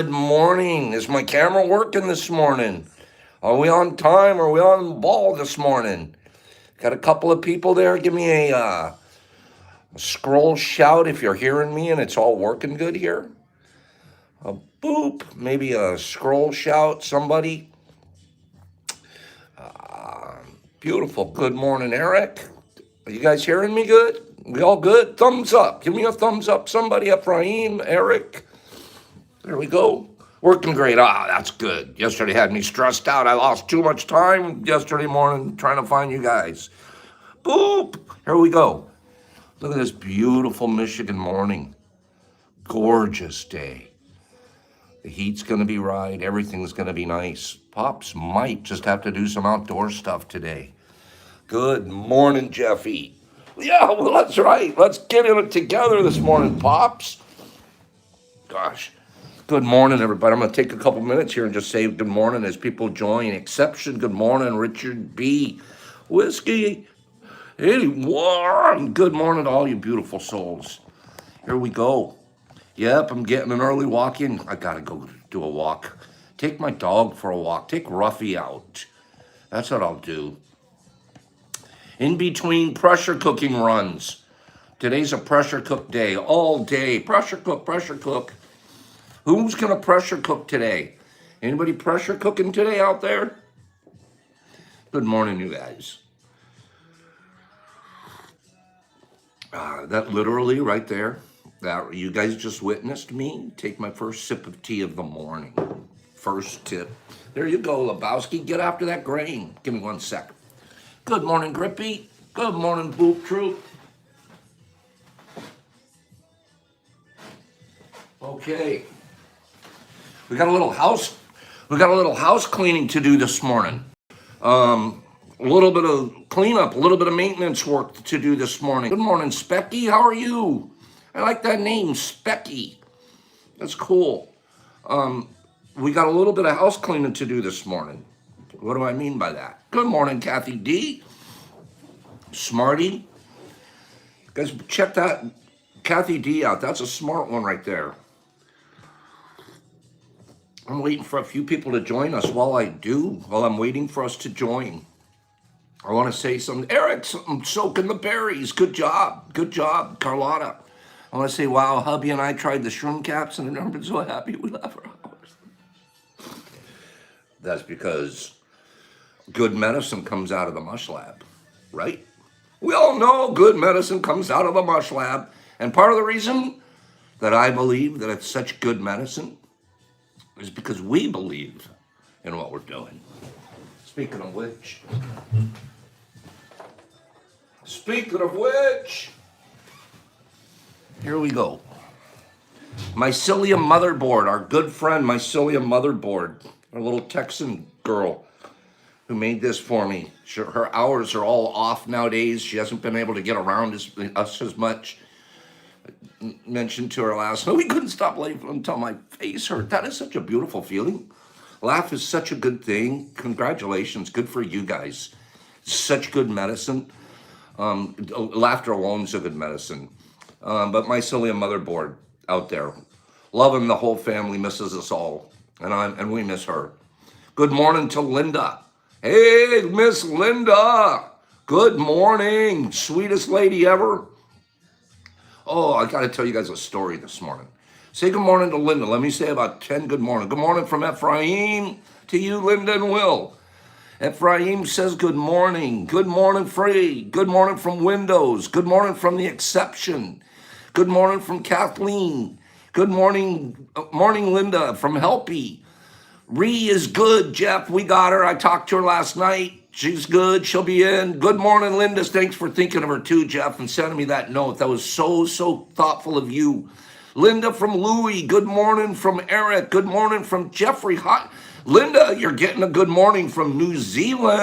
Good morning. Is my camera working this morning? Are we on time? Are we on ball this morning? Got a couple of people there. Give me a scroll shout if you're hearing me and it's all working good here. A boop. Maybe a scroll shout. Somebody. Beautiful. Good morning, Eric. Are you guys hearing me good? We all good? Thumbs up. Give me a thumbs up. Somebody. Ephraim, Eric. There we go. Working great. Ah, that's good. Yesterday had me stressed out. I lost too much time yesterday morning trying to find you guys. Boop. Here we go. Look at this beautiful Michigan morning. Gorgeous day. The heat's going to be right. Everything's going to be nice. Pops might just have to do some outdoor stuff today. Good morning, Jeffy. Yeah, well, that's right. Let's get in it together this morning, Pops. Gosh. Good morning, everybody. I'm going to take a couple minutes here and just say good morning as people join. Exception, good morning, Richard B. Whiskey 81. Good morning to all you beautiful souls. Here we go. Yep, I'm getting an early walk in. I got to go do a walk. Take my dog for a walk. Take Ruffy out. That's what I'll do. In between pressure cooking runs. Today's a pressure cook day. All day. Pressure cook, pressure cook. Who's going to pressure cook today? Anybody pressure cooking today out there? Good morning, you guys. That literally right there, that you guys just witnessed me take my first sip of tea of the morning. First tip. There you go, Lebowski. Get after that grain. Give me 1 sec. Good morning, Grippy. Good morning, Boop Troop. Okay. We got a little house cleaning to do this morning. A little bit of cleanup, a little bit of maintenance work to do this morning. Good morning, Specky. How are you? I like that name, Specky. That's cool. We got a little bit of house cleaning to do this morning. What do I mean by that? Good morning, Kathy D. Smarty. Guys, check that Kathy D out. That's a smart one right there. I'm waiting for a few people to join us. While I'm waiting for us to join, I want to say something. Eric, I'm soaking the berries. Good job. Good job, Carlotta. I want to say, wow, hubby and I tried the shroom caps and I've never been so happy we laughed for hours. That's because good medicine comes out of the mush lab, right? We all know good medicine comes out of the mush lab. And part of the reason that I believe that it's such good medicine is because we believe in what we're doing. Speaking of which, here we go. Mycelium Motherboard, our good friend Mycelium Motherboard, our little Texan girl who made this for me. Her hours are all off nowadays. She hasn't been able to get around us as much. Mentioned to her last night, we couldn't stop laughing until my face hurt. That is such a beautiful feeling. Laugh is such a good thing. Congratulations. Good for you guys. Such good medicine. Laughter alone is a good medicine. But Mycelium Motherboard out there. Loving the whole family, misses us all. And we miss her. Good morning to Linda. Hey, Miss Linda. Good morning. Sweetest lady ever. Oh, I got to tell you guys a story this morning. Say good morning to Linda. Let me say about 10 good morning. Good morning from Ephraim to you, Linda and Will. Ephraim says good morning. Good morning, Free. Good morning from Windows. Good morning from The Exception. Good morning from Kathleen. Good morning, morning, Linda from Helpy. Ree is good, Jeff. We got her. I talked to her last night. She's good. She'll be in. Good morning, Linda. Thanks for thinking of her too, Jeff, and sending me that note. That was so thoughtful of you. Linda from Louie. Good morning from Eric. Good morning from Jeffrey. Hot. Linda, you're getting a good morning from New Zealand,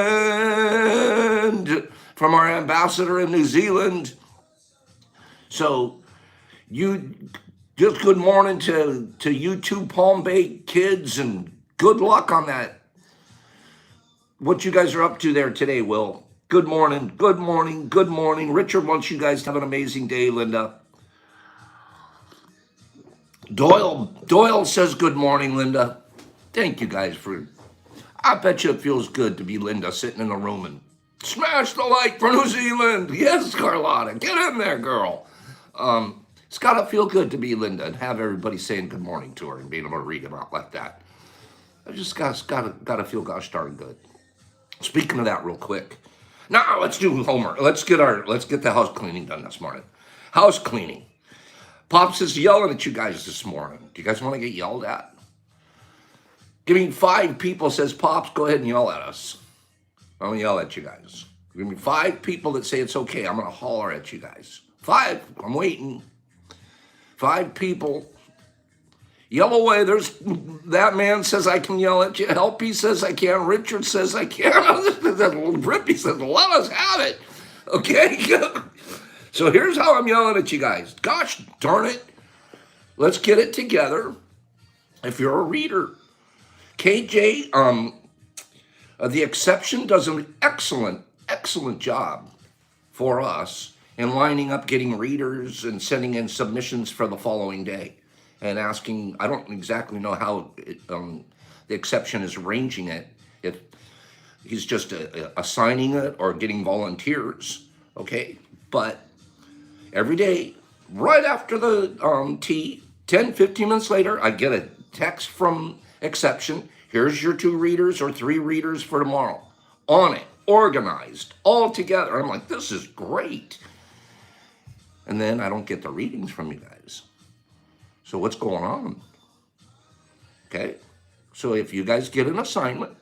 from our ambassador in New Zealand. So you just good morning to you two Palm Bay kids, and good luck on that. What you guys are up to there today, Will. Good morning, good morning, good morning. Richard wants you guys to have an amazing day, Linda. Doyle says good morning, Linda. Thank you guys for. I bet you it feels good to be Linda sitting in the room and smash the like for New Zealand. Yes, Carlotta, get in there, girl. It's got to feel good to be Linda and have everybody saying good morning to her and being able to read them out like that. I just got to feel gosh darn good. Speaking of that, real quick. Now let's do homework. Let's get the house cleaning done this morning. House cleaning. Pops is yelling at you guys this morning. Do you guys want to get yelled at? Give me 5 people, says Pops, go ahead and yell at us. I'm going to yell at you guys. Give me 5 people that say it's okay. I'm going to holler at you guys. 5. I'm waiting. 5 people. Yell away. There's that man says I can yell at you. Helpy says I can. Richard says I can. Rippy says let us have it. Okay. So here's how I'm yelling at you guys. Gosh darn it. Let's get it together. If you're a reader, KJ, the exception does an excellent job for us in lining up, getting readers and sending in submissions for the following day and asking. I don't exactly know how the exception is arranging it. If he's just assigning it or getting volunteers, okay? But every day, right after the tea, 10, 15 minutes later, I get a text from exception. Here's your 2 readers or 3 readers for tomorrow. On it, organized, all together. I'm like, this is great. And then I don't get the readings from you guys. So what's going on? Okay. So if you guys get an assignment,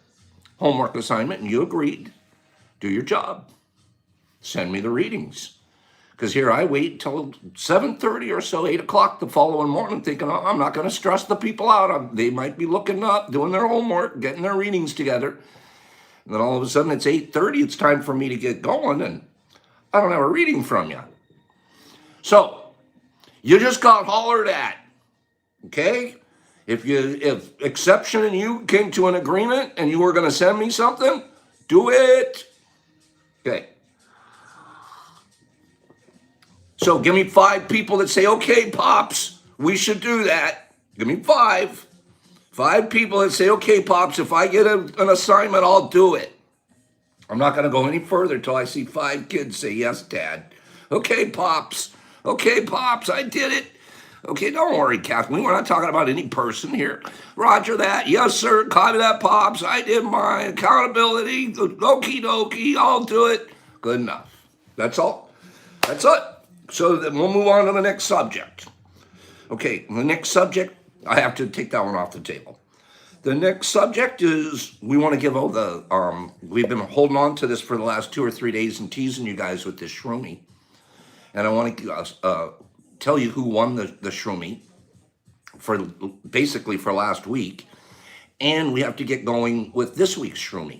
homework assignment, and you agreed, do your job. Send me the readings. Because here I wait till 7:30 or so, 8 o'clock the following morning, thinking, oh, I'm not going to stress the people out. They might be looking up, doing their homework, getting their readings together. And then all of a sudden it's 8:30. It's time for me to get going, and I don't have a reading from you. So you just got hollered at, okay? If exception and you came to an agreement and you were going to send me something, do it. Okay. So give me 5 people that say, okay, Pops, we should do that. Give me 5. 5 people that say, okay, Pops, if I get an assignment, I'll do it. I'm not going to go any further till I see 5 kids say, yes, Dad. Okay, Pops. Okay, Pops, I did it. Okay, don't worry, Kathleen. We're not talking about any person here. Roger that. Yes, sir. Copy that, Pops. I did my accountability. Okie dokie. I'll do it. Good enough. That's all. That's it. So then we'll move on to the next subject. Okay, the next subject, I have to take that one off the table. The next subject is we want to give all the, we've been holding on to this for the last 2 or 3 days and teasing you guys with this Shroomy. And I want to tell you who won the Shroomy for basically for last week. And we have to get going with this week's Shroomy.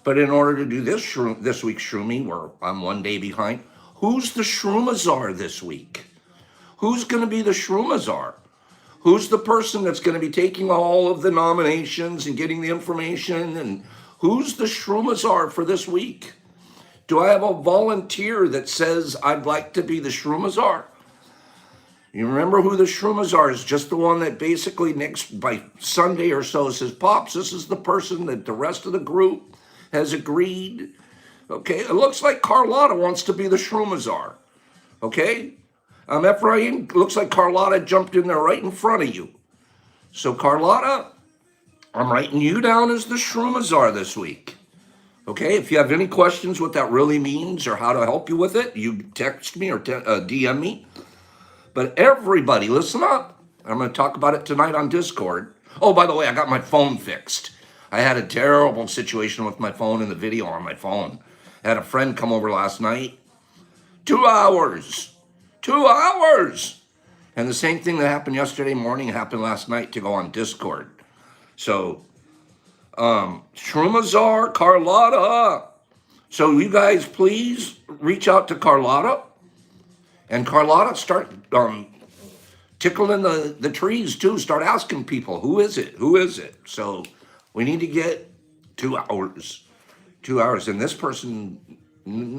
But in order to do this week's Shroomy, I'm 1 day behind. Who's the Shroomazar this week? Who's going to be the Shroomazar? Who's the person that's going to be taking all of the nominations and getting the information? And who's the Shroomazar for this week? Do I have a volunteer that says I'd like to be the Shroomazar? You remember who the Shroomazar is? Just the one that basically by Sunday or so says, Pops, this is the person that the rest of the group has agreed. Okay, it looks like Carlotta wants to be the Shroomazar. Okay, Ephraim, looks like Carlotta jumped in there right in front of you. So Carlotta, I'm writing you down as the Shroomazar this week. Okay, if you have any questions what that really means or how to help you with it, you text me or DM me. But everybody, listen up. I'm going to talk about it tonight on Discord. Oh, by the way, I got my phone fixed. I had a terrible situation with my phone and the video on my phone. I had a friend come over last night. 2 hours. 2 hours. And the same thing that happened yesterday morning happened last night to go on Discord. So, Shroomazar, Carlotta. So you guys please reach out to Carlotta. And Carlotta, start tickling the trees too. Start asking people, who is it? Who is it? So we need to get 2 hours. 2 hours. And this person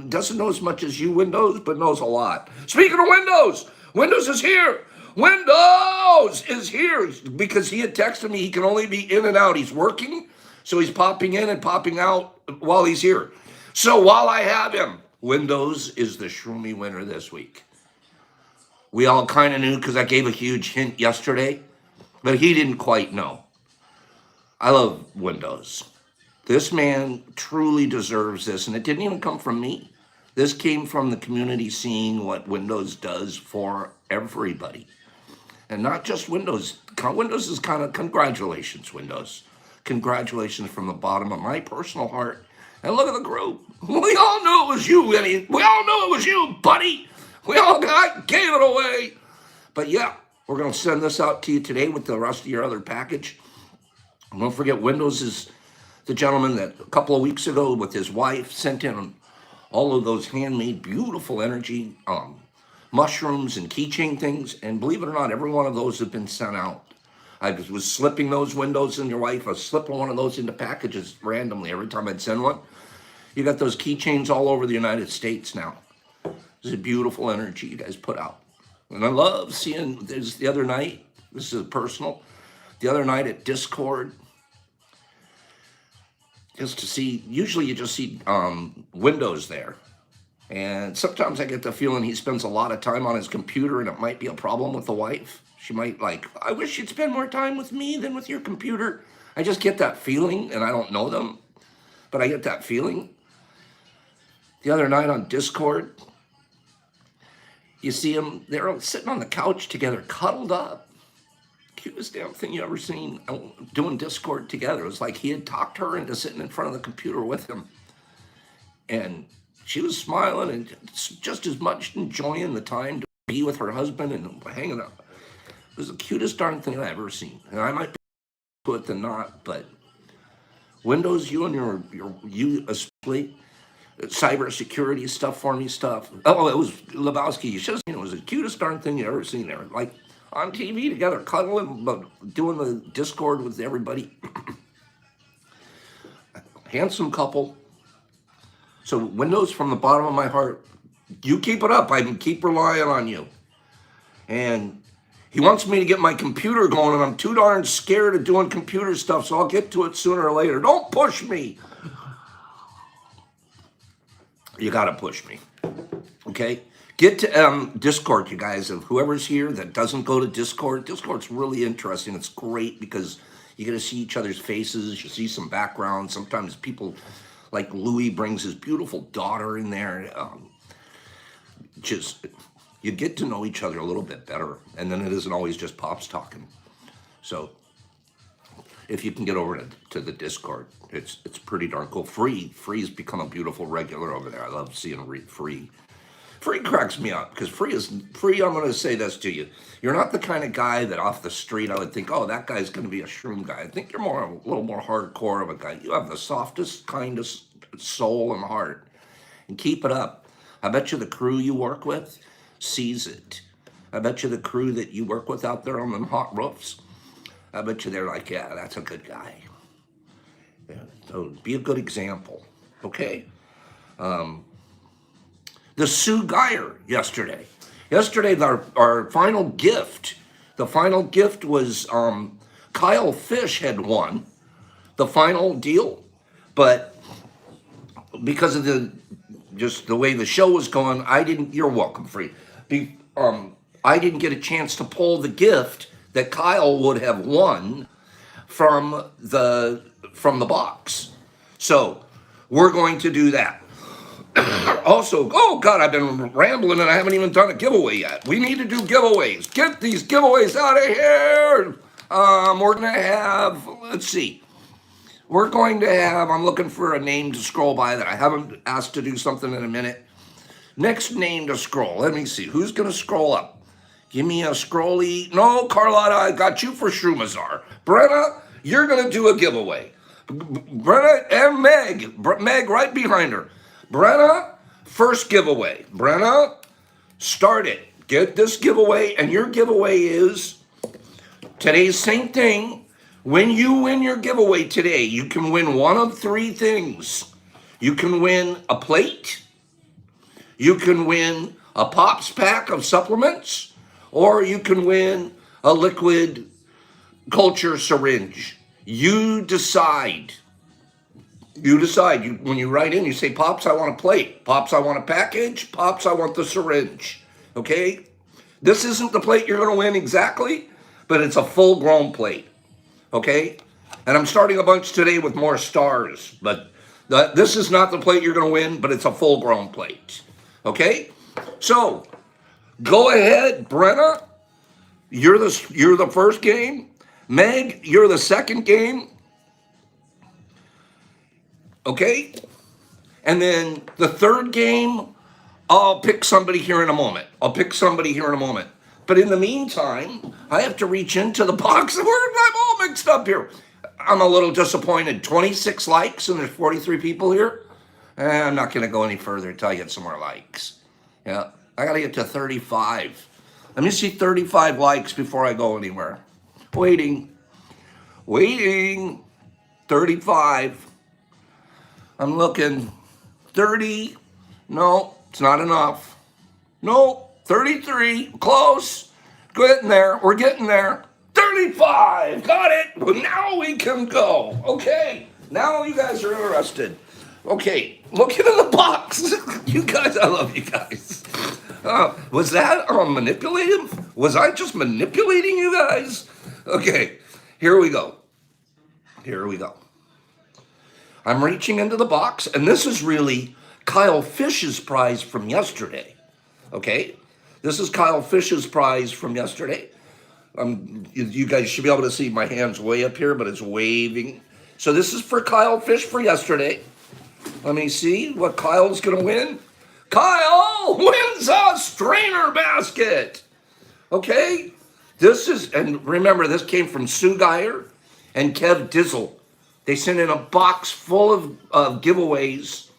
doesn't know as much as you, Windows, but knows a lot. Speaking of Windows, Windows is here. Windows is here because he had texted me he can only be in and out. He's working, so he's popping in and popping out while he's here. So while I have him, Windows is the Shroomy winner this week. We all kind of knew because I gave a huge hint yesterday, but he didn't quite know. I love Windows. This man truly deserves this, and it didn't even come from me. This came from the community seeing what Windows does for everybody. And not just Windows. Windows is kind of congratulations, Windows. Congratulations from the bottom of my personal heart. And look at the group. We all knew it was you, Eddie. We all knew it was you, buddy. We all gave it away. But yeah, we're going to send this out to you today with the rest of your other package. And don't forget, Windows is the gentleman that a couple of weeks ago with his wife sent in all of those handmade, beautiful energy mushrooms and keychain things. And believe it or not, every one of those have been sent out. I was slipping those Windows in your wife. I was slipping one of those into packages randomly every time I'd send one. You got those keychains all over the United States now. This is a beautiful energy you guys put out. And I love seeing this the other night. This is personal. The other night at Discord, just to see, usually you just see Windows there. And sometimes I get the feeling he spends a lot of time on his computer and it might be a problem with the wife. She might I wish you'd spend more time with me than with your computer. I just get that feeling, and I don't know them, but I get that feeling. The other night on Discord, you see them, they're sitting on the couch together, cuddled up. Cutest damn thing you ever seen, doing Discord together. It was like he had talked her into sitting in front of the computer with him. And she was smiling and just as much enjoying the time to be with her husband and hanging out. It was the cutest darn thing I've ever seen. And I might be to it than not, but Windows, you and you especially, cybersecurity stuff for me stuff. Oh, it was Lebowski. You should have seen it. It was the cutest darn thing you ever seen there. Like on TV together, cuddling, but doing the Discord with everybody. Handsome couple. So Windows, from the bottom of my heart, you keep it up. I can keep relying on you. And he wants me to get my computer going, and I'm too darn scared of doing computer stuff, so I'll get to it sooner or later. Don't push me. You got to push me. Okay? Get to Discord, you guys. If whoever's here that doesn't go to Discord, Discord's really interesting. It's great because you get to see each other's faces. You see some background. Sometimes people, like Louis, brings his beautiful daughter in there. You get to know each other a little bit better, and then it isn't always just Pops talking. So if you can get over to the Discord, it's pretty darn cool. Free's become a beautiful regular over there. I love seeing Free. Free cracks me up because Free. I'm going to say this to you. You're not the kind of guy that off the street I would think, oh, that guy's going to be a shroom guy. I think you're a little more hardcore of a guy. You have the softest, kindest soul and heart, and keep it up. I bet you the crew you work with sees it. I bet you the crew that you work with out there on them hot roofs, I bet you they're like, yeah, that's a good guy. Yeah, so be a good example, okay? The Sue Geyer yesterday. Yesterday, our final gift, the final gift was Kyle Fish had won the final deal, but because of just the way the show was going, you're welcome, Free. I didn't get a chance to pull the gift that Kyle would have won from the box. So we're going to do that. Also, oh God, I've been rambling and I haven't even done a giveaway yet. We need to do giveaways. Get these giveaways out of here. We're going to have, let's see. We're going to have, I'm looking for a name to scroll by that I haven't asked to do something in a minute. Next name to scroll. Let me see. Who's going to scroll up? Give me a scrolly. No, Carlotta, I got you for Shrumazar. Brenna, you're going to do a giveaway. Brenna and Meg right behind her. Brenna, first giveaway. Brenna, start it. Get this giveaway, and your giveaway is today's same thing. When you win your giveaway today, you can win one of three things. You can win a plate. You can win a Pops pack of supplements, or you can win a liquid culture syringe. You decide. You decide. When you write in, you say, Pops, I want a plate. Pops, I want a package. Pops, I want the syringe. Okay? This isn't the plate you're going to win exactly, but it's a full grown plate. Okay? And I'm starting a bunch today with more stars, but this is not the plate you're going to win, but it's a full grown plate. Okay? So, go ahead, Brenna. You're the first game. Meg, you're the second game. Okay? And then the third game, I'll pick somebody here in a moment. But in the meantime, I have to reach into the box. I'm all mixed up here. I'm a little disappointed. 26 likes and there's 43 people here. I'm not going to go any further until I get some more likes. Yeah, I got to get to 35. Let me see 35 likes before I go anywhere. Waiting. 35. I'm looking. 30. No, it's not enough. No, 33. Close. Getting there. We're getting there. 35. Got it. Well, now we can go. Okay. Now you guys are interested. Okay. Look into the box. You guys, I love you guys. Was that manipulative? Was I just manipulating you guys? Okay. Here we go. I'm reaching into the box, and this is really Kyle Fish's prize from yesterday. Okay? This is Kyle Fish's prize from yesterday. You guys should be able to see my hand's way up here, but it's waving. So this is for Kyle Fish for yesterday. Let me see what Kyle's going to win. Kyle wins a strainer basket. Okay? And remember, this came from Sue Geyer and Kev Dizzle. They sent in a box full of giveaways.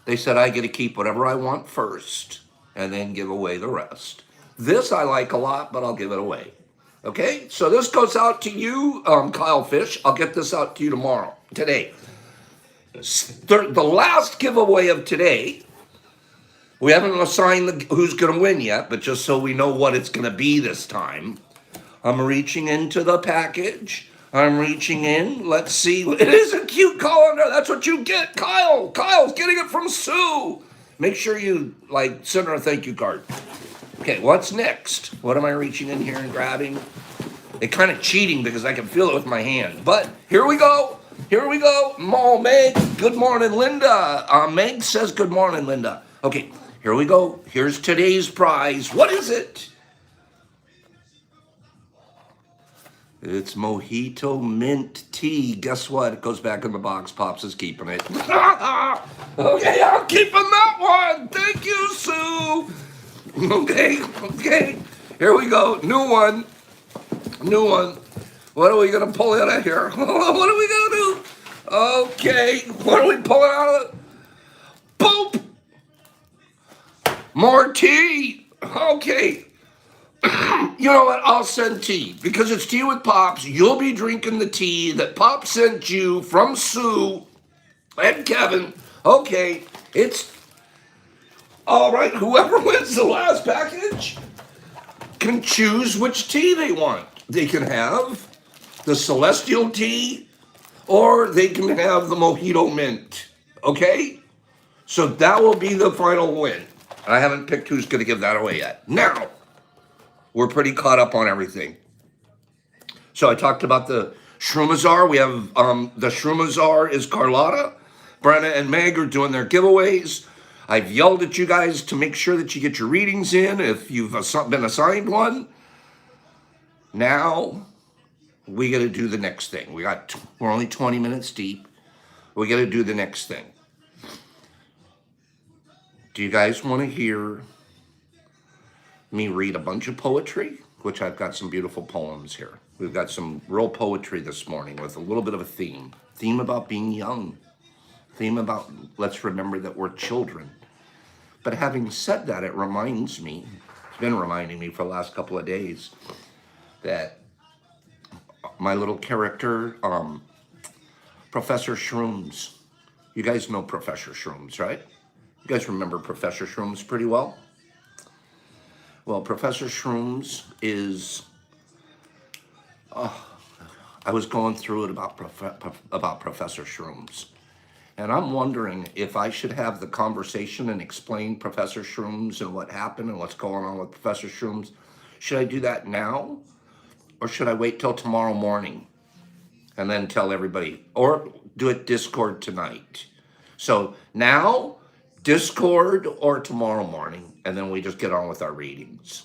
They said, I get to keep whatever I want first and then give away the rest. This I like a lot, but I'll give it away. Okay? So this goes out to you, Kyle Fish. I'll get this out to you today. The last giveaway of today, we haven't assigned who's going to win yet, but just so we know what it's going to be this time, I'm reaching into the package. I'm reaching in. Let's see. It is a cute colander. That's what you get, Kyle. Kyle's getting it from Sue. Make sure you send her a thank you card. Okay, what's next? What am I reaching in here and grabbing? It's kind of cheating because I can feel it with my hand. But here we go. Oh, Meg. Good morning, Linda. Meg says good morning, Linda. Okay, here we go. Here's today's prize. What is it? It's Mojito Mint Tea. Guess what? It goes back in the box. Pops is keeping it. Okay, I'm keeping that one. Thank you, Sue. Okay. Here we go. New one. What are we going to pull out of here? What are we going to do? Okay. What are we pulling out of it? Boop. More tea. Okay. You know what? I'll send tea because it's tea with Pops. You'll be drinking the tea that Pop sent you from Sue and Kevin. Okay, it's all right. Whoever wins the last package can choose which tea they want. They can have the Celestial tea or they can have the Mojito Mint. Okay? So that will be the final win. I haven't picked who's going to give that away yet. Now, we're pretty caught up on everything. So I talked about the Shrumazar. We have the Shrumazar is Carlotta. Brenna and Meg are doing their giveaways. I've yelled at you guys to make sure that you get your readings in if you've been assigned one. Now, we got to do the next thing. We're only 20 minutes deep. We got to do the next thing. Do you guys want to hear me read a bunch of poetry? Which I've got some beautiful poems here. We've got some real poetry this morning with a little bit of a theme. Theme about being young. Theme about let's remember that we're children. But having said that, it reminds me, it's been reminding me for the last couple of days, that my little character, Professor Shrooms. You guys know Professor Shrooms, right? You guys remember Professor Shrooms pretty well? Well, Professor Shrooms is. I was going through it about Professor Shrooms, and I'm wondering if I should have the conversation and explain Professor Shrooms and what happened and what's going on with Professor Shrooms. Should I do that now, or should I wait till tomorrow morning and then tell everybody, or do it Discord tonight? So now, Discord or tomorrow morning, and then we just get on with our readings.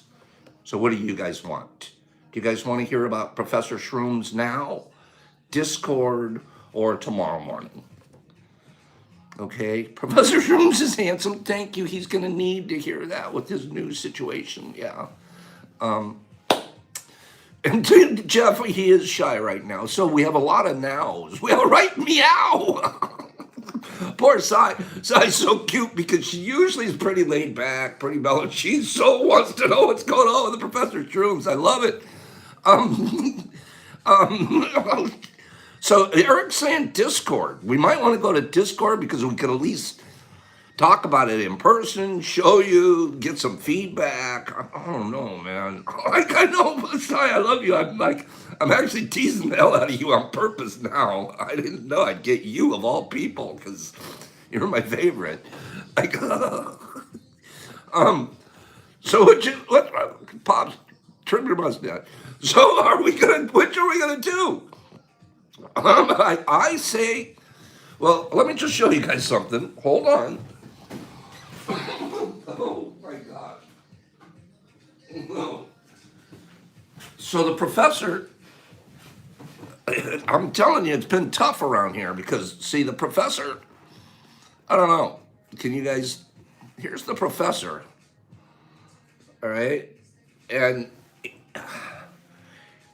So what do you guys want? Do you guys want to hear about Professor Shrooms now, Discord, or tomorrow morning? Okay, Professor Shrooms is handsome. Thank you. He's going to need to hear that with his new situation. Yeah. And to Jeff, he is shy right now. So we have a lot of nows. We have a right meow. Poor Sai. Sai's so cute because she usually is pretty laid back, pretty mellow. She so wants to know what's going on with the Professor Shrooms. I love it. So Eric's saying Discord. We might want to go to Discord because we could at least talk about it in person, show you, get some feedback. I don't know, man. Like, I know, Sai, I love you. I'm actually teasing the hell out of you on purpose now. I didn't know I'd get you of all people because you're my favorite. Like, so what Pops, trim your mustache. So which are we gonna do? I say, well, let me just show you guys something. Hold on. Oh my God. No. So the professor, I'm telling you, it's been tough around here because, see, the professor, I don't know. Can you guys, here's the professor. All right. And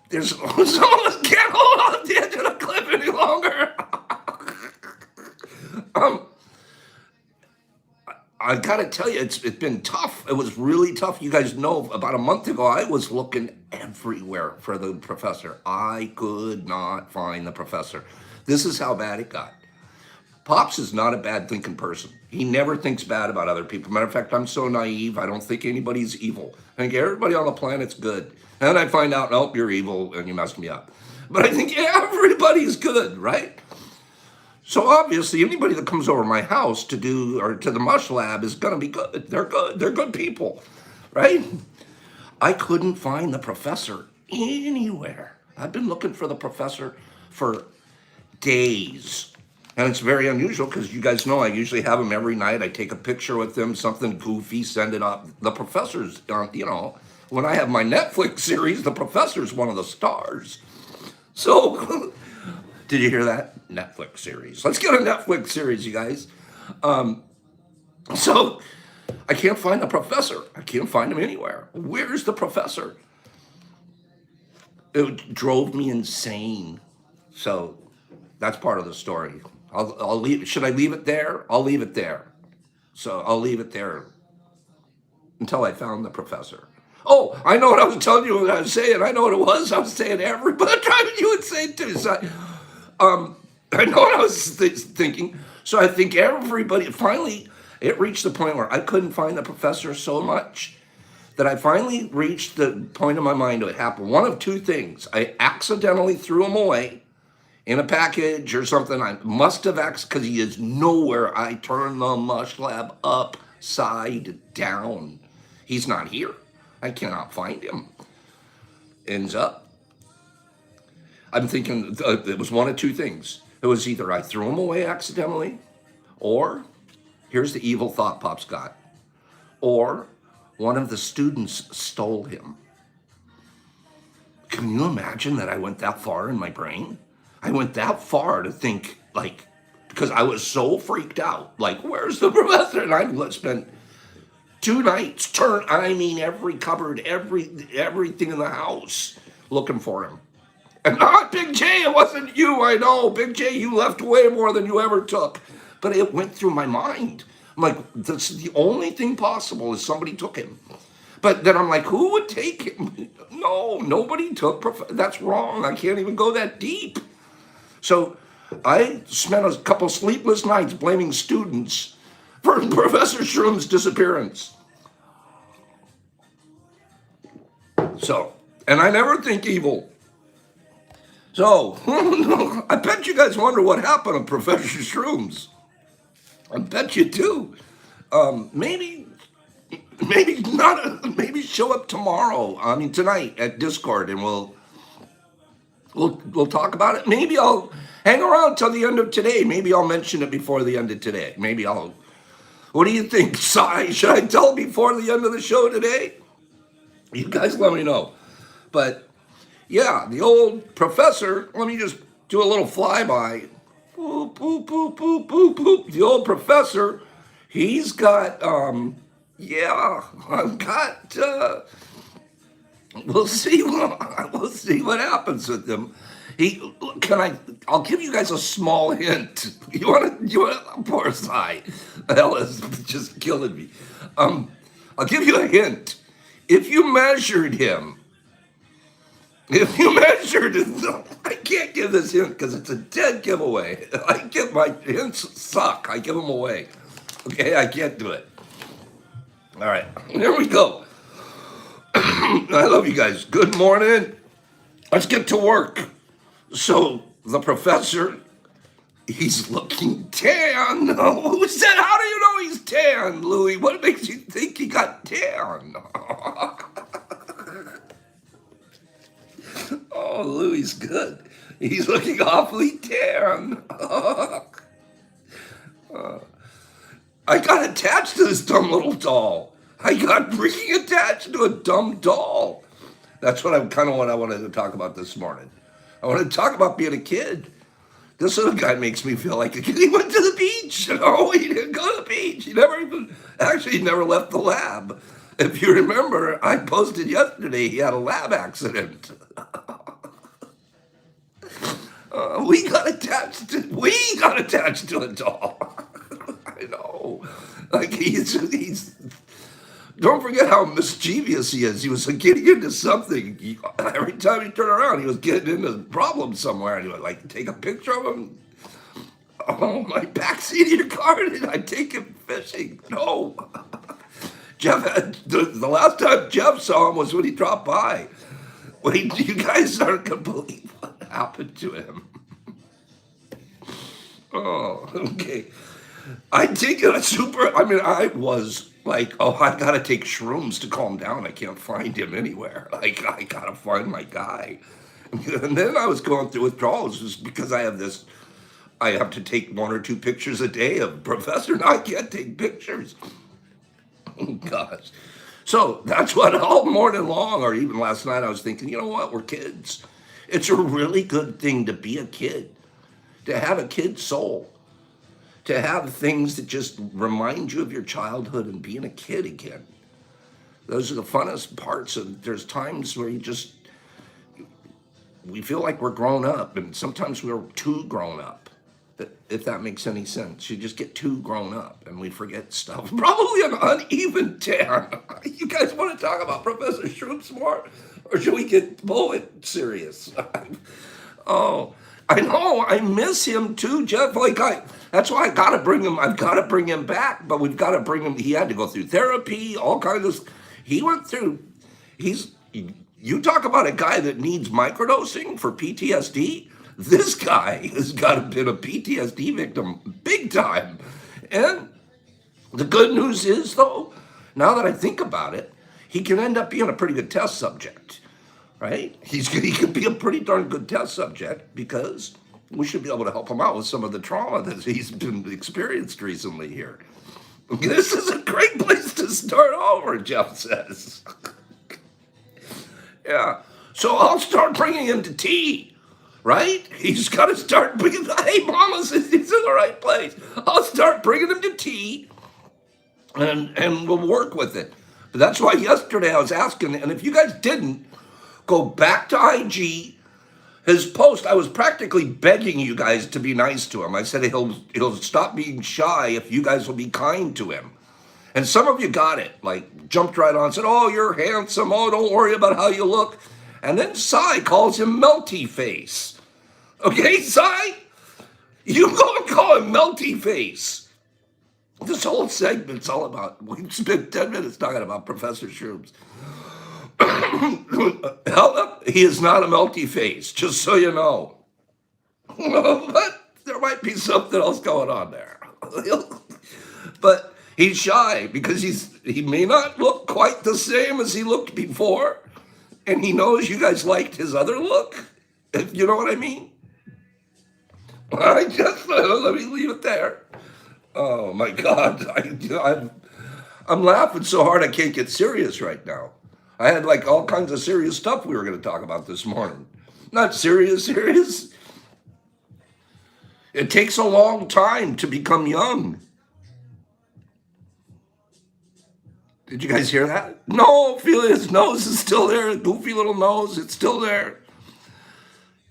there's some of us can't hold on the edge of the cliff any longer. I gotta tell you, it's been tough. It was really tough. You guys know, about a month ago, I was looking everywhere for the professor. I could not find the professor. This is how bad it got. Pops is not a bad thinking person. He never thinks bad about other people. Matter of fact, I'm so naive, I don't think anybody's evil. I think everybody on the planet's good. And then I find out, nope, you're evil and you messed me up. But I think everybody's good, right? So obviously, anybody that comes over my house to do, or to the Mush Lab, is gonna be good. They're good. They're good people, right? I couldn't find the professor anywhere. I've been looking for the professor for days. And it's very unusual because you guys know I usually have him every night. I take a picture with him, something goofy, send it up. The professor's, when I have my Netflix series, the professor's one of the stars. So, did you hear that? Netflix series. Let's get a Netflix series, you guys. So, I can't find the professor. I can't find him anywhere. Where's the professor? It drove me insane. So, that's part of the story. I'll leave. Should I leave it there? I'll leave it there. So I'll leave it there until I found the professor. Oh, I know what I was telling you. What I was saying. I know what it was. I was saying everybody. I'm driving you insane too. So, I know what I was thinking. So I think everybody. Finally, it reached the point where I couldn't find the professor so much that I finally reached the point in my mind it happened. One of two things. I accidentally threw him away in a package or something. I must have because he is nowhere. I turned the Mush Lab upside down. He's not here. I cannot find him. Ends up, I'm thinking it was one of two things. It was either I threw him away accidentally, or here's the evil thought Pop's got, or one of the students stole him. Can you imagine that I went that far in my brain? I went that far to think, because I was so freaked out. Where's the professor? And I spent 2 nights, every cupboard, everything in the house looking for him. And not Big J, it wasn't you, I know. Big J, you left way more than you ever took. But it went through my mind. I'm like, this is the only thing possible is somebody took him. But then I'm like, who would take him? No, nobody took, that's wrong. I can't even go that deep. So I spent a couple sleepless nights blaming students for Professor Shroom's disappearance. So, and I never think evil. So, I bet you guys wonder what happened to Professor Shrooms. I bet you do. Maybe, maybe not. Maybe show up tomorrow. I mean, tonight at Discord, and we'll talk about it. Maybe I'll hang around till the end of today. Maybe I'll mention it before the end of today. Maybe I'll. What do you think, Sai? Should I tell before the end of the show today? You guys let me know. But yeah, the old professor. Let me just do a little flyby. Boop, boop, boop, boop, boop, boop. The old professor. He's got. Yeah, I've got. We'll see. We'll see what happens with him. He can I. I'll give you guys a small hint. You want to? You want? Poor Sai. Ella's just killing me. I'll give you a hint. If you measured him, I can't give this hint because it's a dead giveaway. I give my hints suck. I give them away. Okay, I can't do it. All right, here we go. I love you guys. Good morning. Let's get to work. So the professor, he's looking tan. Who said? How do you know he's tan, Louis? What makes you think he got tan? Oh, Louis good. He's looking awfully tan. I got attached to this dumb little doll. I got freaking attached to a dumb doll. That's what what I wanted to talk about this morning. I want to talk about being a kid. This little guy makes me feel like a kid. He went to the beach. No, he didn't go to the beach. He never left the lab. If you remember, I posted yesterday he had a lab accident. We got attached to a doll. I know. Like he's don't forget how mischievous he is. He was getting into something. Every time he turned around, he was getting into problems somewhere. And he would like take a picture of him. Oh, my backseat of your car, did I take him fishing? No. Jeff had, the last time Jeff saw him was when he dropped by. You guys aren't going to believe what happened to him. Oh, okay. I was like, oh, I gotta take shrooms to calm down. I can't find him anywhere. Like, I gotta find my guy. And then I was going through withdrawals just because I have to take 1 or 2 pictures a day of Professor. Now I can't take pictures. Oh, gosh. So that's what all morning long, or even last night, I was thinking, you know what? We're kids. It's a really good thing to be a kid, to have a kid's soul, to have things that just remind you of your childhood and being a kid again. Those are the funnest parts. And there's times where we feel like we're grown up, and sometimes we're too grown up. If that makes any sense, you just get too grown up and we forget stuff. Probably an uneven tan. You guys want to talk about Professor Shrooms more, or should we get poet serious? Oh, I know. I miss him too, Jeff. That's why I've got to bring him back. But we've got to bring him. He had to go through therapy, all kinds of. He went through. You talk about a guy that needs microdosing for PTSD. This guy has been a PTSD victim big time. And the good news is, though, now that I think about it, he can end up being a pretty good test subject, right? He could be a pretty darn good test subject because we should be able to help him out with some of the trauma that he's been experienced recently here. This is a great place to start over, Jeff says. Yeah. So I'll start bringing him to tea. Right? He's got to start bringing. Hey, Mama says he's in the right place. I'll start bringing him to tea, and we'll work with it. But that's why yesterday I was asking, and if you guys didn't go back to IG, his post, I was practically begging you guys to be nice to him. I said he'll stop being shy if you guys will be kind to him. And some of you got it, like jumped right on, said, "Oh, you're handsome. Oh, don't worry about how you look." And then Sai calls him Melty Face. Okay, Sai? You go and call him Melty Face. This whole segment's all about, we spent 10 minutes talking about Professor Shrooms. He is not a melty face, just so you know. But there might be something else going on there. But he's shy because he may not look quite the same as he looked before, and he knows you guys liked his other look. If you know what I mean. I just let me leave it there. Oh my God, I'm laughing so hard I can't get serious right now. I had like all kinds of serious stuff we were going to talk about this morning. Not serious. It takes a long time to become young. Did you guys hear that? No, feel his nose is still there. Goofy little nose, it's still there.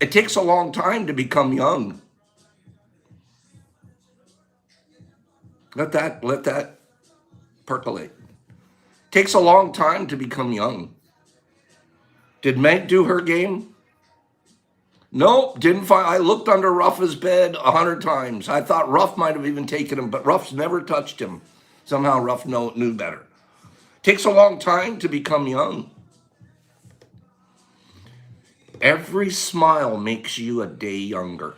It takes a long time to become young. Let that percolate. Takes a long time to become young. Did Meg do her game? Nope, didn't find. I looked under Ruff's bed 100 times. I thought Ruff might have even taken him, but Ruff's never touched him. Somehow Ruff knew better. Takes a long time to become young. Every smile makes you a day younger.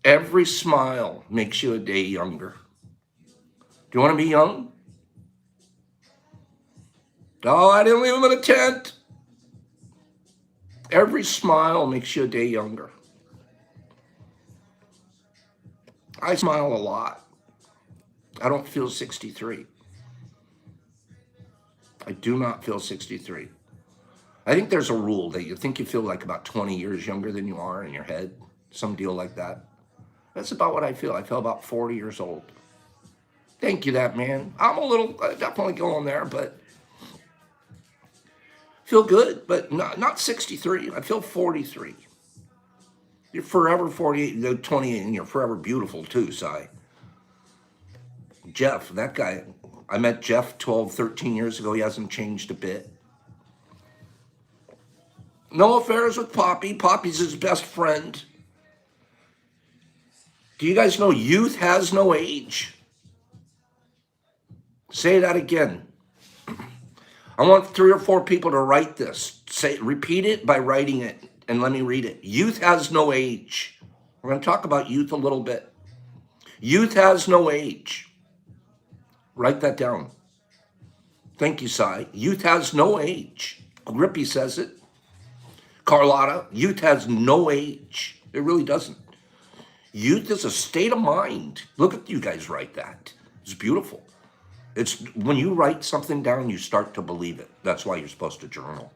Every smile makes you a day younger. Do you want to be young? Oh, I didn't leave him in a tent. Every smile makes you a day younger. I smile a lot. I don't feel 63. I do not feel 63. I think there's a rule that you think you feel like about 20 years younger than you are in your head. Some deal like that. That's about what I feel. I feel about 40 years old. Thank you, that man. I'm a little, definitely going there, but feel good, but not 63. I feel 43. You're forever 48, 28, and you're forever beautiful too, Cy. Jeff, that guy, I met Jeff 12, 13 years ago. He hasn't changed a bit. No affairs with Poppy. Poppy's his best friend. Do you guys know youth has no age? Say that again. I want 3 or 4 people to write this. Repeat it by writing it, and let me read it. Youth has no age. We're going to talk about youth a little bit. Youth has no age. Write that down. Thank you, Cy. Youth has no age. Grippy says it. Carlotta, youth has no age. It really doesn't. Youth is a state of mind. Look at you guys write that. It's beautiful. It's when you write something down, you start to believe it. That's why you're supposed to journal.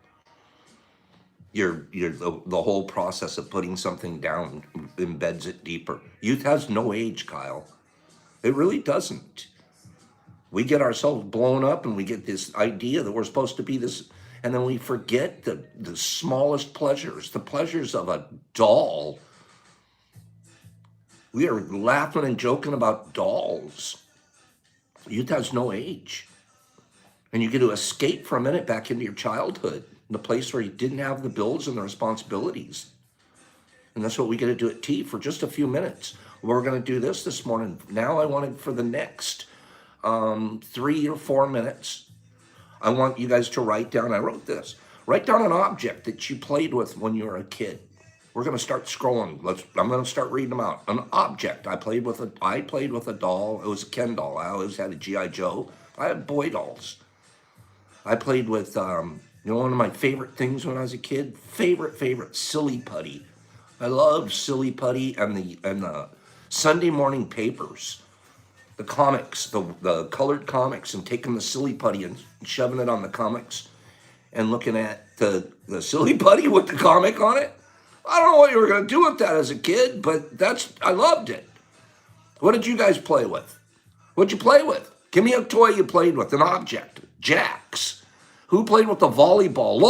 The whole process of putting something down embeds it deeper. Youth has no age, Kyle. It really doesn't. We get ourselves blown up and we get this idea that we're supposed to be this, and then we forget the smallest pleasures, the pleasures of a doll. We are laughing and joking about dolls. Youth has no age. And you get to escape for a minute back into your childhood, the place where you didn't have the bills and the responsibilities. And that's what we get to do at tea for just a few minutes. We're going to do this morning. Now I wanted for the next 3 or 4 minutes, I want you guys to write down, I wrote this, write down an object that you played with when you were a kid. We're going to start scrolling. I'm going to start reading them out. An object. I played with a doll. It was a Ken doll. I always had a G.I. Joe. I had boy dolls. I played with, one of my favorite things when I was a kid? Favorite, Silly Putty. I loved Silly Putty and the Sunday morning papers. The comics, the colored comics, and taking the Silly Putty and shoving it on the comics and looking at the Silly Putty with the comic on it. I don't know what you were going to do with that as a kid, but I loved it. What did you guys play with? What'd you play with? Give me a toy you played with, an object. Jacks. Who played with the volleyball?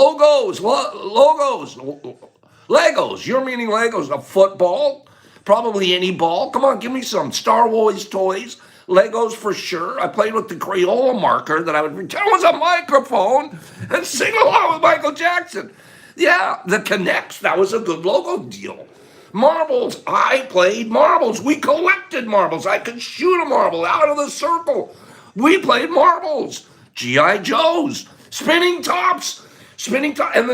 Legos. You're meaning Legos. A football? Probably any ball. Come on, give me some. Star Wars toys. Legos for sure. I played with the Crayola marker that I would pretend was a microphone and sing along with Michael Jackson. Yeah, the Connects, that was a good logo deal. Marbles, I played marbles. We collected marbles. I could shoot a marble out of the circle. We played marbles, GI Joes, and then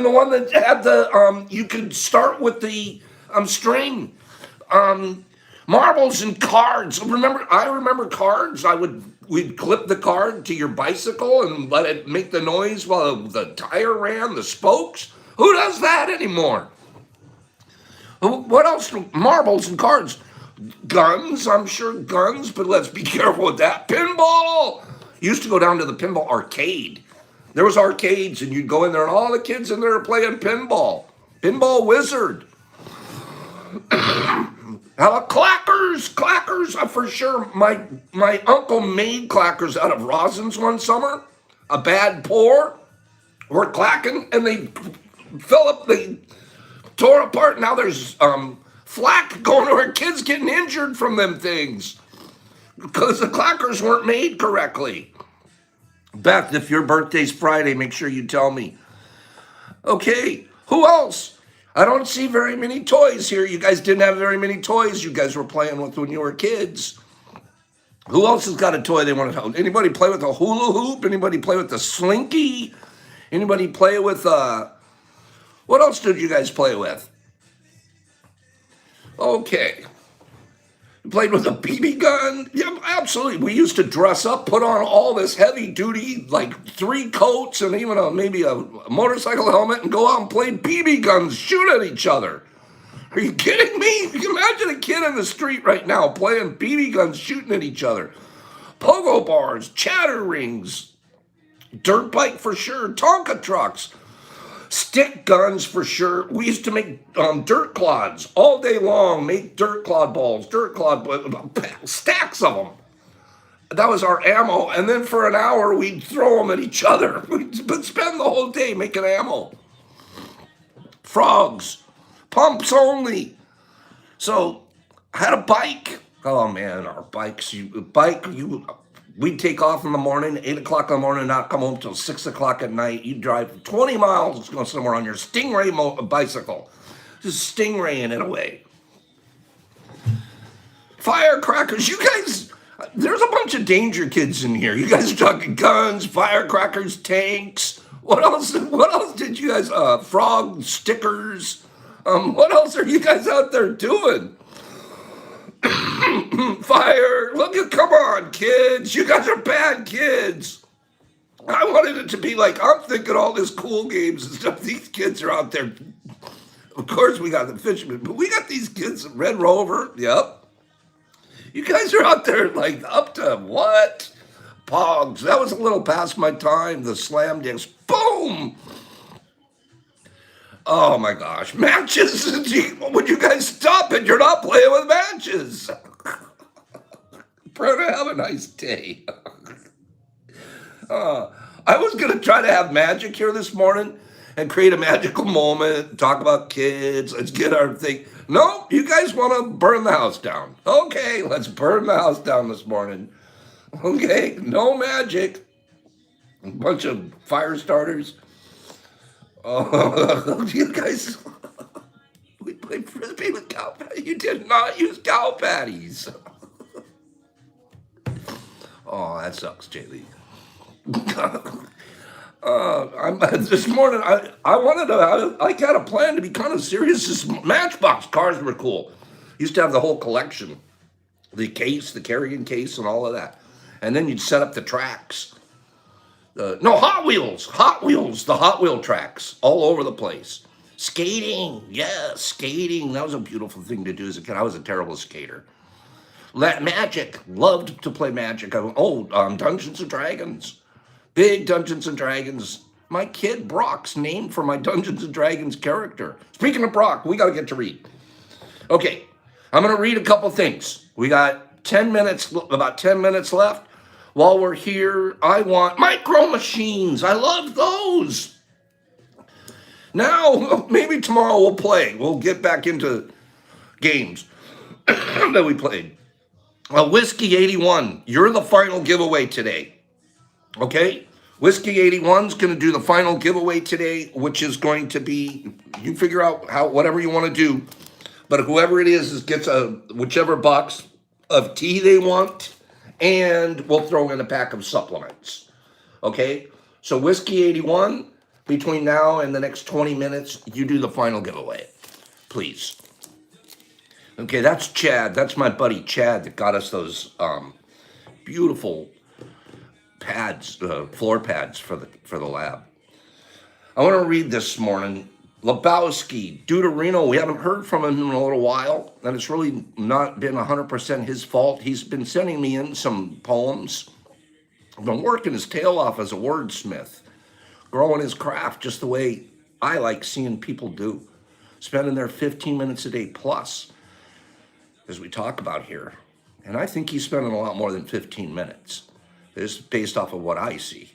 the one that had the you could start with the string, um, marbles and cards. I remember cards. We'd clip the card to your bicycle and let it make the noise while the tire ran, the spokes. Who does that anymore? What else? Marbles and cards. Guns, I'm sure guns, but let's be careful with that. Pinball! Used to go down to the pinball arcade. There was arcades, and you'd go in there, and all the kids in there are playing pinball. Pinball Wizard. How about clackers? Clackers, for sure. My uncle made clackers out of rosins one summer. A bad pour. We're clacking, and they tore apart. Now there's flack going to our kids getting injured from them things because the clackers weren't made correctly. Beth, if your birthday's Friday, make sure you tell me. Okay, who else? I don't see very many toys here. You guys didn't have very many toys you guys were playing with when you were kids. Who else has got a toy they want to hold? Anybody play with a hula hoop? Anybody play with the slinky? Anybody play with what else did you guys play with? Okay. You played with a BB gun? Yeah, absolutely. We used to dress up, put on all this heavy duty, like 3 coats and even maybe a motorcycle helmet and go out and play BB guns, shoot at each other. Are you kidding me? You can imagine a kid in the street right now playing BB guns, shooting at each other. Pogo bars, chatter rings, dirt bike for sure, Tonka trucks. Stick guns for sure. We used to make dirt clods all day long, make dirt clod balls, stacks of them. That was our ammo. And then for an hour, we'd throw them at each other. We'd spend the whole day making ammo. Frogs, pumps only. So I had a bike. Oh man, our bikes. We'd take off in the morning, 8 o'clock in the morning, not come home till 6 o'clock at night. You'd drive 20 miles, go somewhere on your Stingray bicycle. Just Stingraying it away. Firecrackers, you guys, there's a bunch of danger kids in here. You guys are talking guns, firecrackers, tanks. What else did you guys, frog stickers? What else are you guys out there doing? Fire! Come on, kids! You guys are bad kids! I wanted it to be like, I'm thinking all this cool games and stuff. These kids are out there. Of course, we got the fishermen, but we got these kids, Red Rover, yep. You guys are out there like up to what? Pogs. That was a little past my time. The slam dance. Boom! Oh my gosh. Matches! Would you guys stop it? You're not playing with matches. Brother, have a nice day. I was going to try to have magic here this morning and create a magical moment, talk about kids, let's get our thing. No, you guys want to burn the house down. Okay, let's burn the house down this morning. Okay, no magic. A bunch of fire starters. Oh, you guys, we played Frisbee with cow patties. You did not use cow patties. Oh, that sucks, Jaylee. This morning, I had a plan to be kind of serious. This Matchbox cars were cool. Used to have the whole collection, the case, the carrying case, and all of that. And then you'd set up the tracks. Hot Wheels, the Hot Wheel tracks all over the place. Skating, yes, skating. That was a beautiful thing to do as a kid. I was a terrible skater. Magic, loved to play Magic. Dungeons and Dragons. Big Dungeons and Dragons. My kid Brock's named for my Dungeons and Dragons character. Speaking of Brock, we got to get to read. Okay, I'm going to read a couple things. We got about 10 minutes left. While we're here, I want Micro Machines. I love those. Now, maybe tomorrow we'll play. We'll get back into games that we played. Whiskey 81, you're the final giveaway today. Okay? Whiskey 81's going to do the final giveaway today, which is going to be, you figure out whatever you want to do, but whoever it is gets whichever box of tea they want and we'll throw in a pack of supplements. Okay? So Whiskey 81, between now and the next 20 minutes, you do the final giveaway. Please. Okay, that's Chad. That's my buddy Chad that got us those beautiful pads, floor pads for the lab. I want to read this morning. Lebowski, Deuterino, we haven't heard from him in a little while, and it's really not been 100% his fault. He's been sending me in some poems. I've been working his tail off as a wordsmith, growing his craft just the way I like seeing people do, spending their 15 minutes a day plus, as we talk about here. And I think he's spending a lot more than 15 minutes. This is based off of what I see.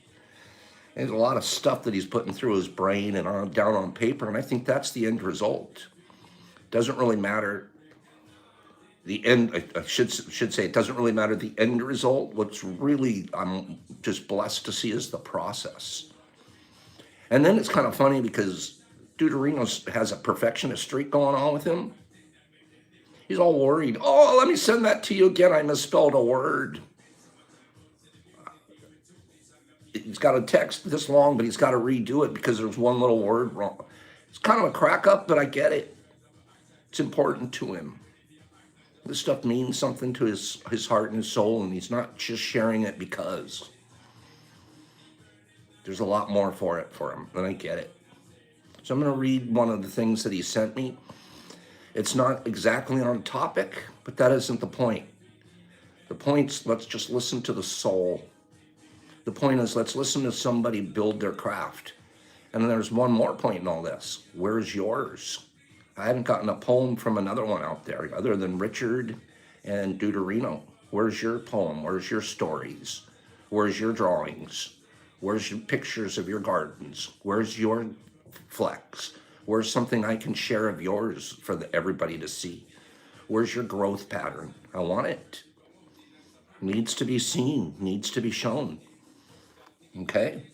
There's a lot of stuff that he's putting through his brain and down on paper, and I think that's the end result. Doesn't really matter the end. I should say it doesn't really matter the end result. What's really I'm just blessed to see is the process. And then it's kind of funny because Deuterino has a perfectionist streak going on with him. He's all worried. Oh, let me send that to you again. I misspelled a word. He's got a text this long, but he's got to redo it because there's one little word wrong. It's kind of a crack up, but I get it. It's important to him. This stuff means something to his heart and his soul, and he's not just sharing it because. There's a lot more for him, and I get it. So I'm going to read one of the things that he sent me. It's not exactly on topic, but that isn't the point. The point's let's just listen to the soul. The point is, let's listen to somebody build their craft. And then there's one more point in all this. Where's yours? I haven't gotten a poem from another one out there other than Richard and Deuterino. Where's your poem? Where's your stories? Where's your drawings? Where's your pictures of your gardens? Where's your flex? Where's something I can share of yours for everybody to see? Where's your growth pattern? I want it. Needs to be seen, needs to be shown. Okay?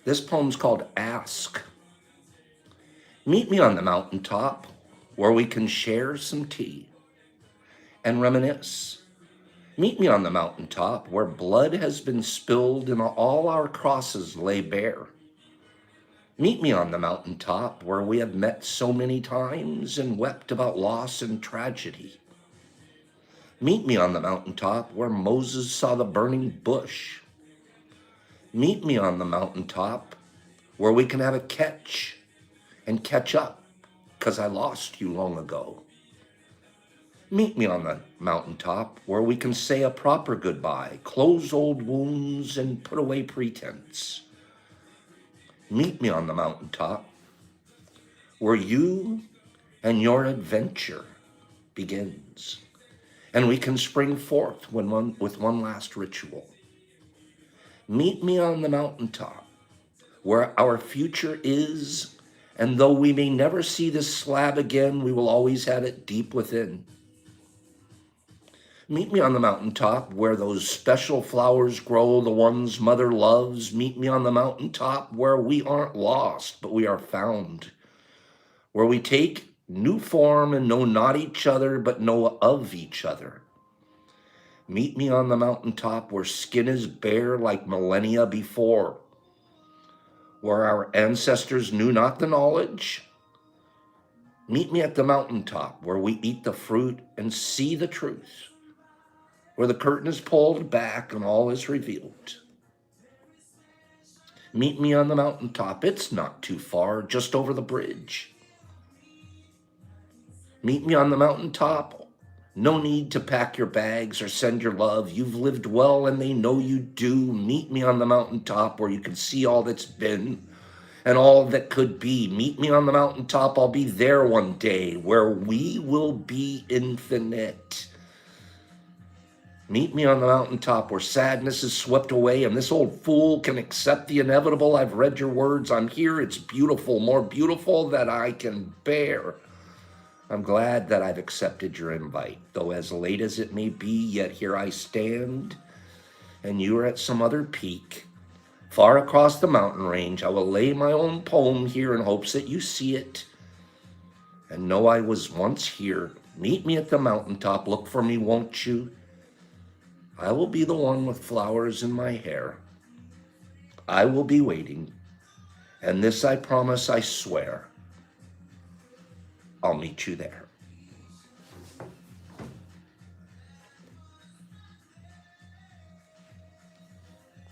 This poem's called Ask. Meet me on the mountaintop where we can share some tea and reminisce. Meet me on the mountaintop where blood has been spilled and all our crosses lay bare. Meet me on the mountaintop where we have met so many times and wept about loss and tragedy. Meet me on the mountaintop where Moses saw the burning bush. Meet me on the mountaintop where we can have a catch and catch up because I lost you long ago. Meet me on the mountaintop where we can say a proper goodbye, close old wounds and put away pretense. Meet me on the mountaintop where you and your adventure begins. And we can spring forth with one last ritual. Meet me on the mountaintop where our future is, and though we may never see this slab again, we will always have it deep within. Meet me on the mountaintop where those special flowers grow, the ones mother loves. Meet me on the mountaintop where we aren't lost, but we are found. Where we take new form and know not each other, but know of each other. Meet me on the mountaintop where skin is bare like millennia before. Where our ancestors knew not the knowledge. Meet me at the mountaintop where we eat the fruit and see the truth. Where the curtain is pulled back and all is revealed. Meet me on the mountaintop. It's not too far, just over the bridge. Meet me on the mountaintop. No need to pack your bags or send your love. You've lived well and they know you do. Meet me on the mountaintop where you can see all that's been and all that could be. Meet me on the mountaintop. I'll be there one day where we will be infinite. Meet me on the mountaintop where sadness is swept away and this old fool can accept the inevitable. I've read your words. I'm here. It's beautiful, more beautiful than I can bear. I'm glad that I've accepted your invite, though as late as it may be, yet here I stand, and you are at some other peak. Far across the mountain range, I will lay my own poem here in hopes that you see it, and know I was once here, Meet me at the mountaintop. Look for me, won't you? I will be the one with flowers in my hair. I will be waiting. And this I promise, I swear, I'll meet you there.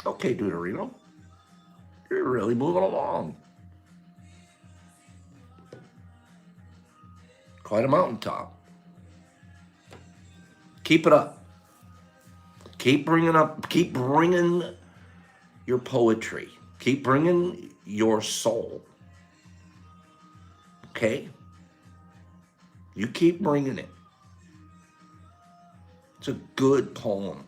Okay, Deuterino, you're really moving along. Quite a mountaintop. Keep it up. Keep bringing your poetry. Keep bringing your soul. Okay? You keep bringing it. It's a good poem.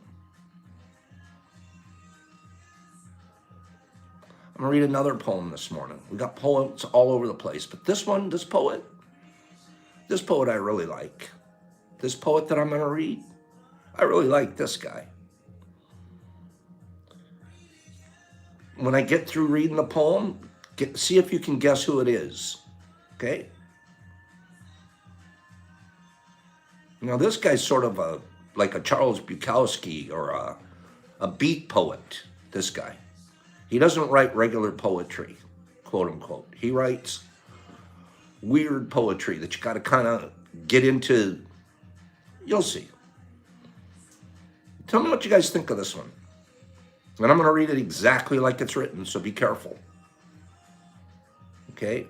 I'm going to read another poem this morning. We got poems all over the place, but this poet I really like. This poet that I'm going to read, I really like this guy. When I get through reading the poem, see if you can guess who it is. Okay? Now, this guy's sort of like a Charles Bukowski or a beat poet, this guy. He doesn't write regular poetry, quote unquote. He writes weird poetry that you got to kind of get into. You'll see. Tell me what you guys think of this one. And I'm going to read it exactly like it's written, so be careful. Okay?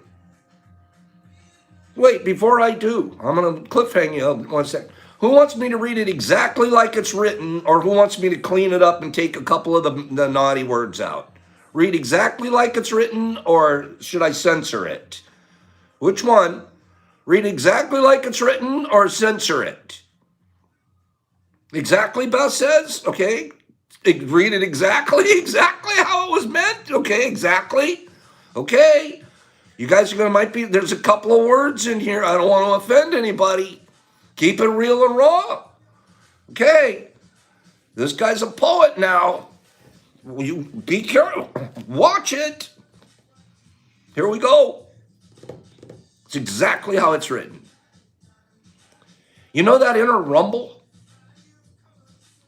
Wait, before I do, I'm going to cliffhang you 1 second. Who wants me to read it exactly like it's written, or who wants me to clean it up and take a couple of the naughty words out? Read exactly like it's written, or should I censor it? Which one? Read exactly like it's written, or censor it? Exactly, Beth says. Okay. Read it exactly how it was meant. Okay, exactly. Okay. You guys are there's a couple of words in here. I don't want to offend anybody. Keep it real and raw. Okay. This guy's a poet now. You be careful. Watch it. Here we go. It's exactly how it's written. You know that inner rumble?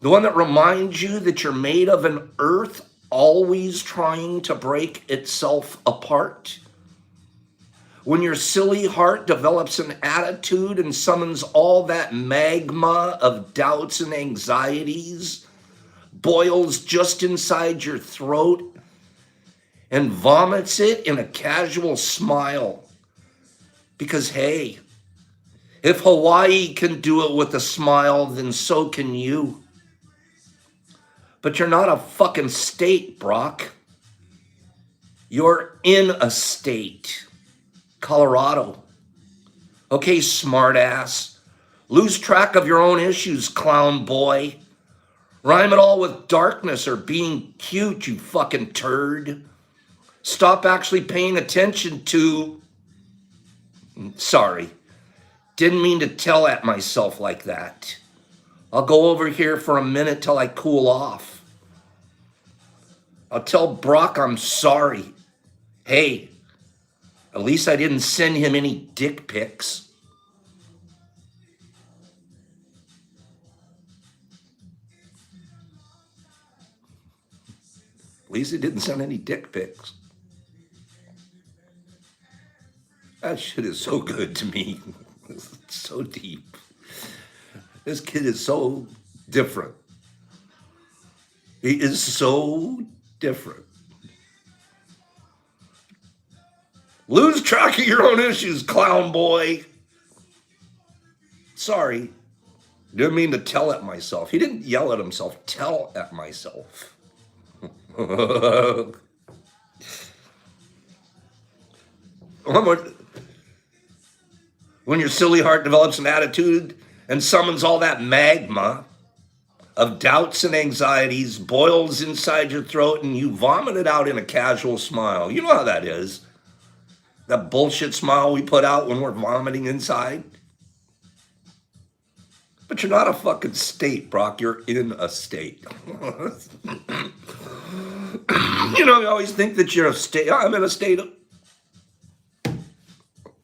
The one that reminds you that you're made of an earth always trying to break itself apart? When your silly heart develops an attitude and summons all that magma of doubts and anxieties, boils just inside your throat, and vomits it in a casual smile. Because, hey, if Hawaii can do it with a smile, then so can you. But you're not a fucking state, Brock. You're in a state. Colorado. Okay, smartass. Lose track of your own issues, clown boy. Rhyme it all with darkness or being cute, you fucking turd. Stop actually paying attention to... Sorry. Didn't mean to tell at myself like that. I'll go over here for a minute till I cool off. I'll tell Brock I'm sorry. Hey, at least I didn't send him any dick pics. At least he didn't send any dick pics. That shit is so good to me. It's so deep. This kid is so different. He is so different. Lose track of your own issues, clown boy. Sorry. Didn't mean to tell at myself. He didn't yell at himself. Tell at myself. When your silly heart develops an attitude and summons all that magma of doubts and anxieties, boils inside your throat, and you vomit it out in a casual smile. You know how that is. That bullshit smile we put out when we're vomiting inside. But you're not a fucking state, Brock. You're in a state. You know, you always think that you're a state. I'm in a state of...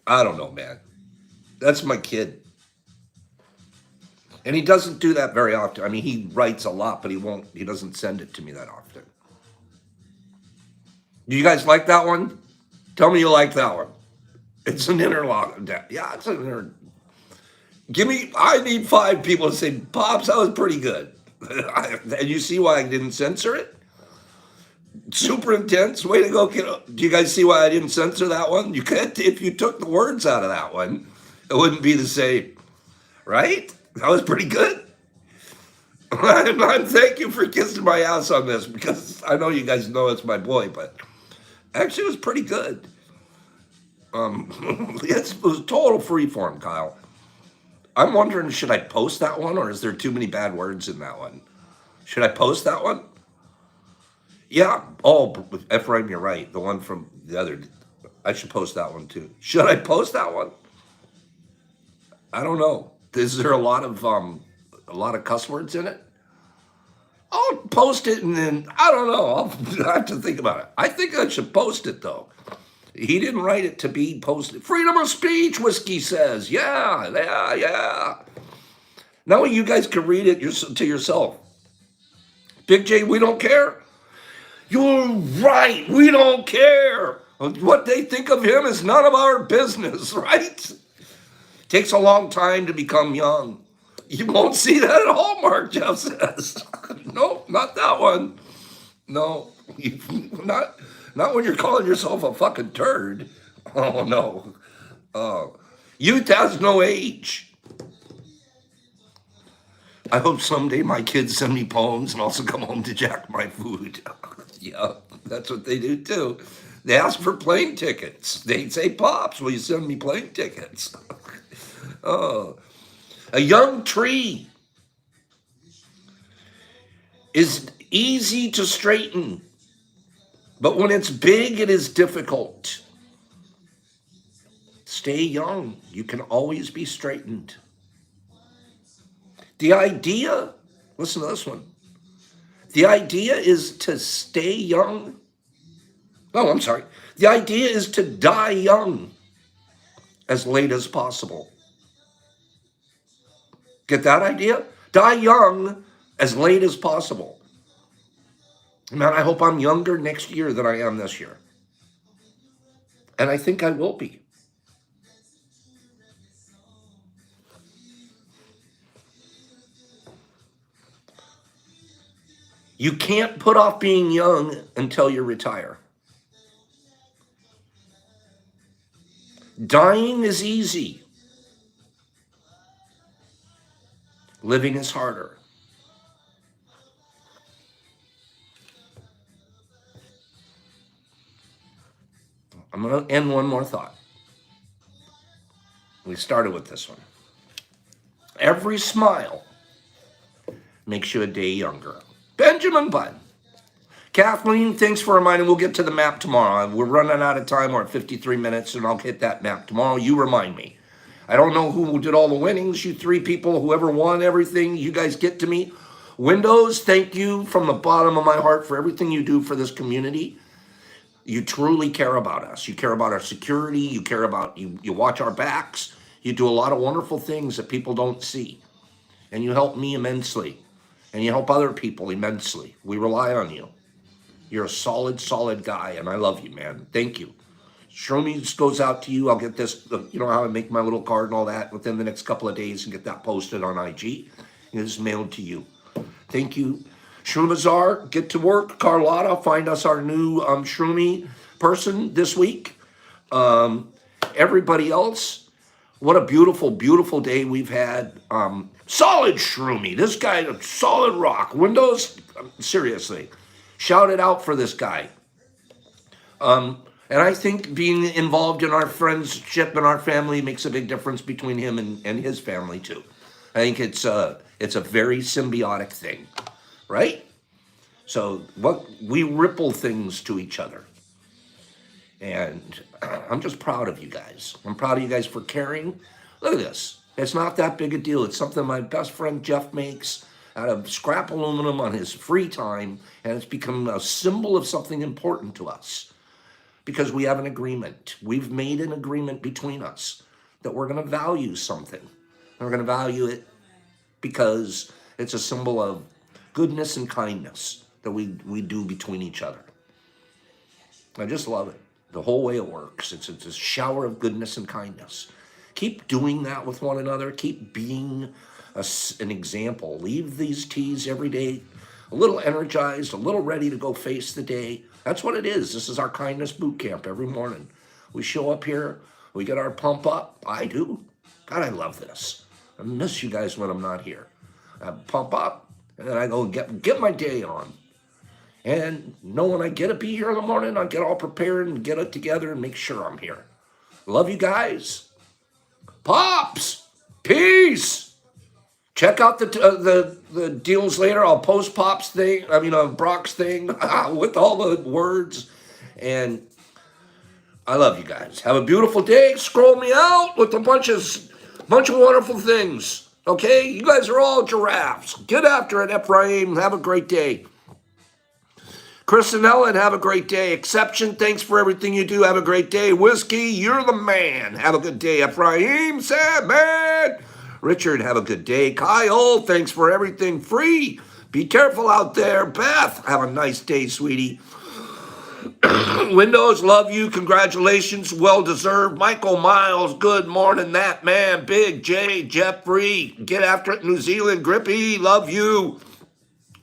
I don't know, man. That's my kid. And he doesn't do that very often. I mean, he writes a lot, but he doesn't send it to me that often. Do you guys like that one? Tell me you like that one. It's an interlock. Yeah, it's an I need 5 people to say, Pops, that was pretty good. And you see why I didn't censor it? Super intense. Way to go, kiddo. Do you guys see why I didn't censor that one? You could, if you took the words out of that one, it wouldn't be the same. Right? That was pretty good. Thank you for kissing my ass on this, because I know you guys know it's my boy, but actually it was pretty good. It was total freeform, Kyle. I'm wondering, should I post that one, or is there too many bad words in that one? Should I post that one? Yeah. Oh, Ephraim, you're right. The one from the other. I should post that one too. Should I post that one? I don't know. Is there a lot of cuss words in it? I'll post it, and then I don't know. I'll have to think about it. I think I should post it though. He didn't write it to be posted. Freedom of speech, Whiskey says. Yeah. Now you guys can read it to yourself. Big J, we don't care. You're right. We don't care. What they think of him is none of our business, right? Takes a long time to become young. You won't see that at Hallmark, Jeff says. No, not that one. No, not when you're calling yourself a fucking turd. Oh, no. Youth has no age. I hope someday my kids send me poems and also come home to jack my food. Yeah, that's what they do too. They ask for plane tickets. They say, Pops, will you send me plane tickets? Oh, a young tree is easy to straighten, but when it's big, it is difficult. Stay young. You can always be straightened. The idea, listen to this one. The idea is to stay young. Oh, I'm sorry. The idea is to die young as late as possible. Get that idea? Die young as late as possible. Man, I hope I'm younger next year than I am this year. And I think I will be. You can't put off being young until you retire. Dying is easy. Living is harder. I'm going to end one more thought. We started with this one. Every smile makes you a day younger. Benjamin Button. Kathleen, thanks for reminding. We'll get to the map tomorrow. We're running out of time. We're at 53 minutes, and I'll hit that map tomorrow. You remind me. I don't know who did all the winnings. You 3 people, whoever won everything, you guys get to me. Windows, thank you from the bottom of my heart for everything you do for this community. You truly care about us. You care about our security. You care about, you watch our backs. You do a lot of wonderful things that people don't see. And you help me immensely. And you help other people immensely. We rely on you. You're a solid guy, and I love you, man. Thank you. Shroomies goes out to you. I'll get this, you know how I make my little card and all that within the next couple of days and get that posted on IG. And it's mailed to you. Thank you. Shroomazar, get to work. Carlotta, find us our new Shroomy person this week. Everybody else, what a beautiful day we've had. Solid Shroomy. This guy, solid rock. Windows, seriously. Shout it out for this guy. And I think being involved in our friendship and our family makes a big difference between him and his family too. I think it's a very symbiotic thing, right? So we ripple things to each other. And I'm just proud of you guys. I'm proud of you guys for caring. Look at this. It's not that big a deal. It's something my best friend Jeff makes out of scrap aluminum on his free time, and it's become a symbol of something important to us because we have an agreement. We've made an agreement between us that we're going to value something. And we're going to value it because it's a symbol of goodness and kindness that we do between each other. I just love it. The whole way it works. It's a shower of goodness and kindness. Keep doing that with one another. Keep being an example. Leave these teas every day a little energized, a little ready to go face the day. That's what it is. This is our kindness boot camp every morning. We show up here. We get our pump up. I do. God, I love this. I miss you guys when I'm not here. I pump up, and then I go get my day on. And know when I get to be here in the morning, I get all prepared and get it together and make sure I'm here. Love you guys. Pops, peace. Check out the deals later. I'll post Pop's thing. Brock's thing with all the words. And I love you guys. Have a beautiful day. Scroll me out with a bunch of wonderful things. Okay, you guys are all giraffes. Get after it, Ephraim. Have a great day. Chris and Ellen, have a great day. Exception, thanks for everything you do. Have a great day. Whiskey, you're the man. Have a good day. Ephraim, Sam, man. Richard, have a good day. Kyle, thanks for everything. Free, be careful out there. Beth, have a nice day, sweetie. Windows, love you. Congratulations, well deserved. Michael Miles, good morning. That man, Big J, Jeffrey, get after it. New Zealand, Grippy, love you.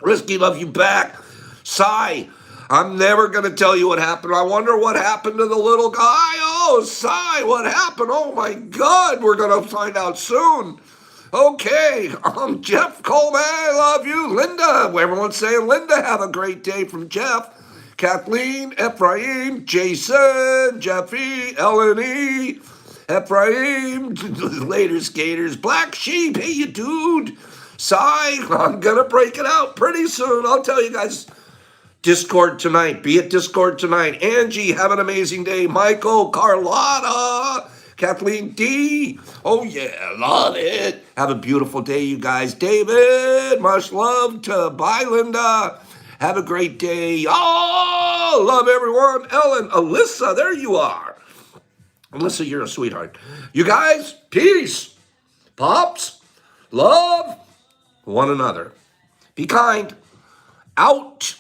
Risky, love you back. Cy, I'm never going to tell you what happened. I wonder what happened to the little guy. Oh, Cy, what happened? Oh, my God, we're going to find out soon. Okay, Jeff Coleman, I love you. Linda, everyone's saying Linda, have a great day from Jeff. Kathleen, Ephraim, Jason, Jeffy, Eleni, Ephraim, later skaters, Black Sheep, hey you dude. Cy, I'm going to break it out pretty soon. I'll tell you guys. Discord tonight. Be at Discord tonight. Angie, have an amazing day. Michael, Carlotta, Kathleen D. Oh, yeah, love it. Have a beautiful day, you guys. David, much love to bye, Linda. Have a great day. Oh, love everyone. Ellen, Alyssa, there you are. Alyssa, you're a sweetheart. You guys, peace. Pops, love one another. Be kind. Out.